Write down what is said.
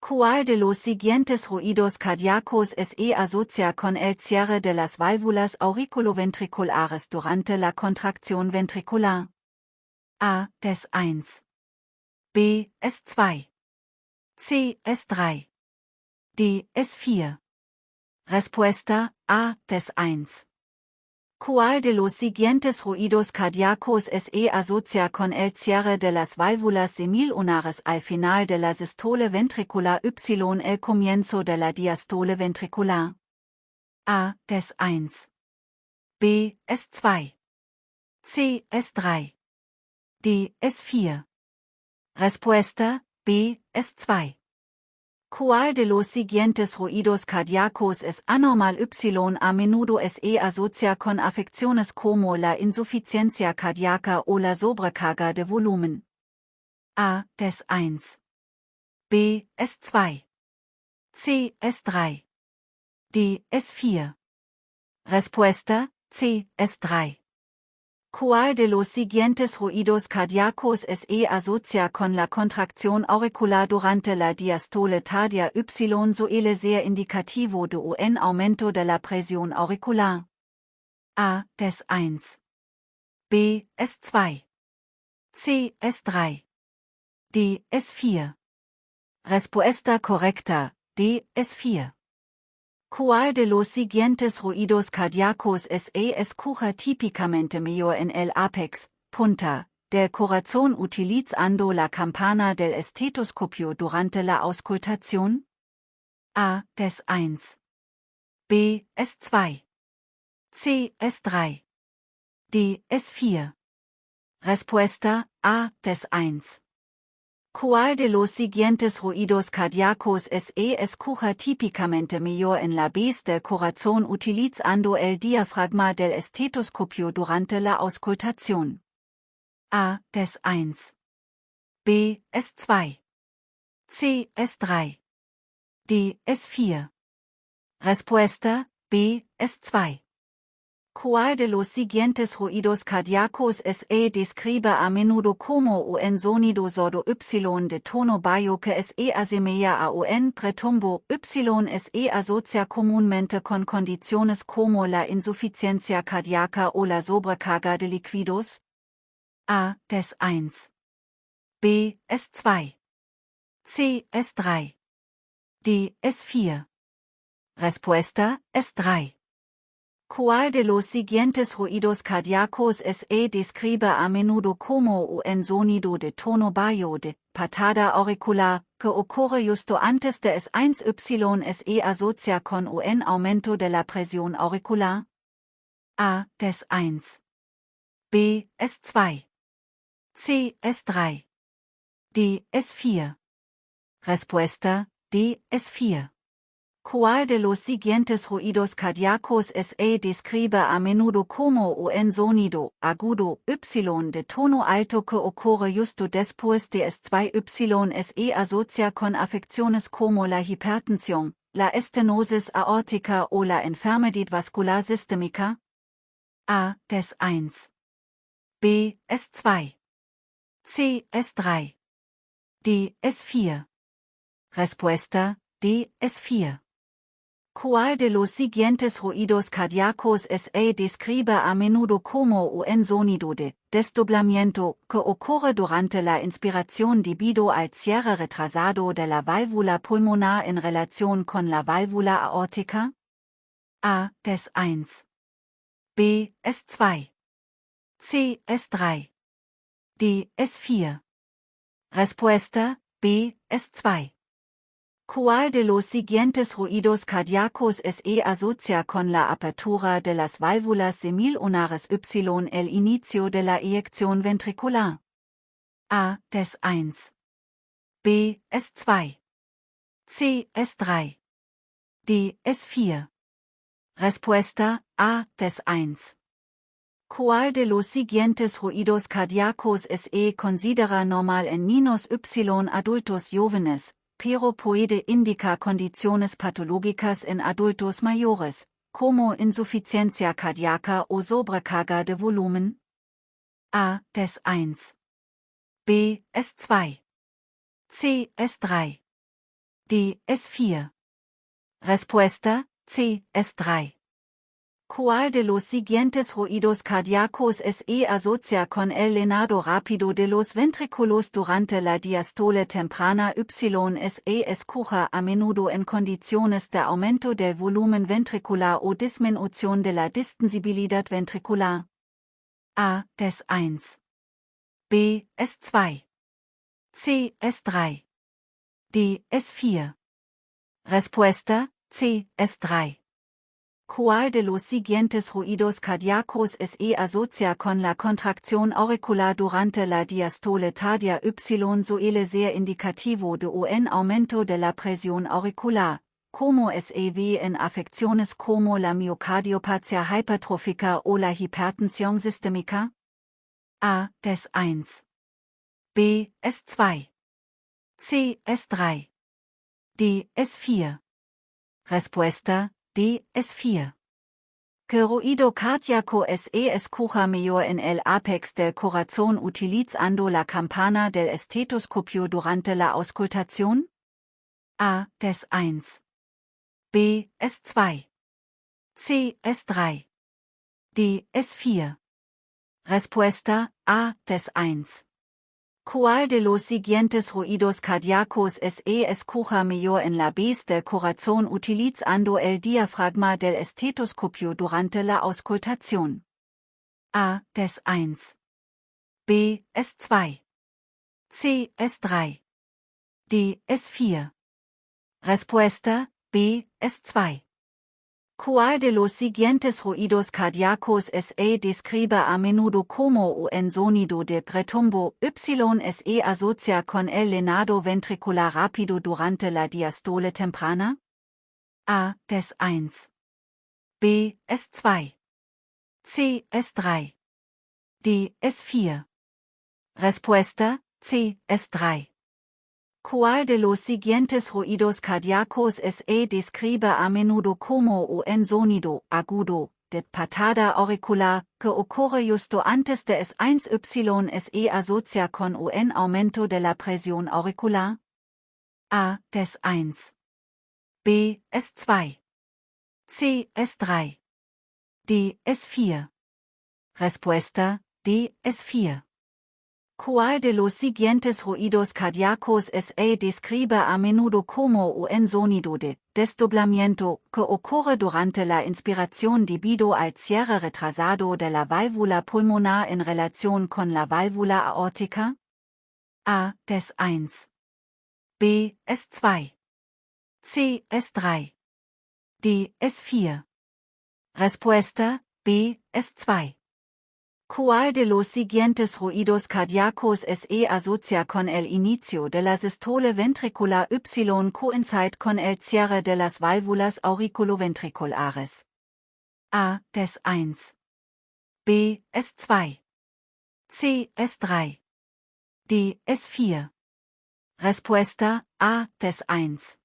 ¿Cuál de los siguientes ruidos cardíacos se asocia con el cierre de las válvulas auriculoventriculares durante la contracción ventricular? A. Des 1. B. Es 2. C. Es 3. D. Es 4. Respuesta: A. Des 1. ¿Cuál de los siguientes ruidos cardíacos se asocia con el cierre de las válvulas semilunares al final de la sistole ventricular y el comienzo de la diastole ventricular? A. Des 1. B. Es 2. C. Es 3. D. Es 4. Respuesta: B. Es 2. ¿Cuál de los siguientes ruidos cardíacos es anormal y a menudo se asocia con afecciones como la insuficiencia cardíaca o la sobrecarga de volumen? A. Des 1. B. Es 2. C. Es 3. D. Es 4. Respuesta: C. Es 3. ¿Cuál de los siguientes ruidos cardíacos se asocia con la contracción auricular durante la diastole tardia y suele ser indicativo de un aumento de la presión auricular? A. Des 1. B. Es 2. C. Es 3. D. Es 4. Respuesta correcta: D. Es 4. ¿Cuál de los siguientes ruidos cardíacos se escucha típicamente mejor en el apex, punta, del corazón utilizando la campana del estetoscopio durante la auscultación? A. Des 1. B. Es 2. C. Es 3. D. Es 4. Respuesta: A. Des 1. ¿Cuál de los siguientes ruidos cardíacos se escucha típicamente mejor en la base del corazón utilizando el diafragma del estetoscopio durante la auscultación? A. Des 1. B. Es 2. C. Es 3. D. Es 4. Respuesta: B. Es 2. ¿Cuál de los siguientes ruidos cardíacos se describe a menudo como un sonido sordo y de tono bajo que se asemeja a un pretumbo y se asocia comúnmente con condiciones como la insuficiencia cardíaca o la sobrecarga de líquidos? A. Des 1. B. Es 2. C. Es 3. D. Es 4. Respuesta: Es 3. ¿Cuál de los siguientes ruidos cardíacos se describe a menudo como un sonido de tono bajo de patada auricular que ocurre justo antes de S1 se asocia con un aumento de la presión auricular? A. Des 1. B. Es 2. C. Es 3. D. Es 4. Respuesta: D. Es 4. ¿Cuál de los siguientes ruidos cardíacos se describe a menudo como un sonido agudo y de tono alto que ocurre justo después de S2 se asocia con afecciones como la hipertensión, la estenosis aórtica o la enfermedad vascular sistémica? A. Des 1. B. Es 2. C. Es 3. D. Es 4. Respuesta: D. Es 4. ¿Cuál de los siguientes ruidos cardíacos se describe a menudo como un sonido de desdoblamiento que ocurre durante la inspiración debido al cierre retrasado de la válvula pulmonar en relación con la válvula aórtica? A. Des 1. B. Es 2. C. Es 3. D. Es 4. Respuesta: B. Es 2. ¿Cuál de los siguientes ruidos cardíacos se asocia con la apertura de las válvulas semilunares y el inicio de la eyección ventricular? A. Des 1. B. Es 2. C. Es 3. D. Es 4. Respuesta: A. Des 1. ¿Cuál de los siguientes ruidos cardíacos se considera normal en niños y adultos jóvenes, pero puede indicar condiciones patológicas en adultos mayores, como insuficiencia cardíaca o sobrecarga de volumen? A. Des 1. B. Es 2. C. Es 3. D. S4. Respuesta: C. S3. ¿Cuál de los siguientes ruidos cardíacos se asocia con el llenado rápido de los ventrículos durante la diástole temprana? Se escucha a menudo en condiciones de aumento del volumen ventricular o disminución de la distensibilidad ventricular. A. S1. B. S2. C. S3. D. S4. Respuesta: C. S3. ¿Cuál de los siguientes ruidos cardíacos se asocia con la contracción auricular durante la diástole tardia? Suele ser indicativo de un aumento de la presión auricular, como se ve en afecciones como la miocardiopatia hipertrófica o la hipertensión sistémica. A. S1. B. S2. C. S3. D. S4. Respuesta: D. S4. ¿Qué ruido cardíaco se escucha mayor en el apex del corazón utilizando la campana del estetoscopio durante la auscultación? A. S1. B. S2. C. S3. D. S4. Respuesta: A. S1. ¿Cuál de los siguientes ruidos cardíacos se escucha mayor en la base del corazón utilizando el diafragma del estetoscopio durante la auscultación? A. S1. B. S2. C. S3. D. S4. Respuesta: B. S2. ¿Cuál de los siguientes ruidos cardíacos se describe a menudo como un sonido de retumbo? Se asocia con el llenado ventricular rápido durante la diástole temprana. A. S1. B. S2. C. S3. D. S4. Respuesta: C. S3. ¿Cuál de los siguientes ruidos cardíacos se describe a menudo como un sonido agudo de patada auricular que ocurre justo antes de S1? Se asocia con un aumento de la presión auricular? A. S1. B. S2. C. S3. D. S4. Respuesta: D. S4. ¿Cuál de los siguientes ruidos cardíacos se describe a menudo como un sonido de desdoblamiento que ocurre durante la inspiración debido al cierre retrasado de la válvula pulmonar en relación con la válvula aórtica? A. S1. B. S2. C. S3. D. S4. Respuesta: B. S2. ¿Cuál de los siguientes ruidos cardíacos se asocia con el inicio de la sistole ventricular? Coincide con el cierre de las válvulas auriculoventriculares. A. S1. B. S2. C. S3. D. S4. Respuesta: A. S1.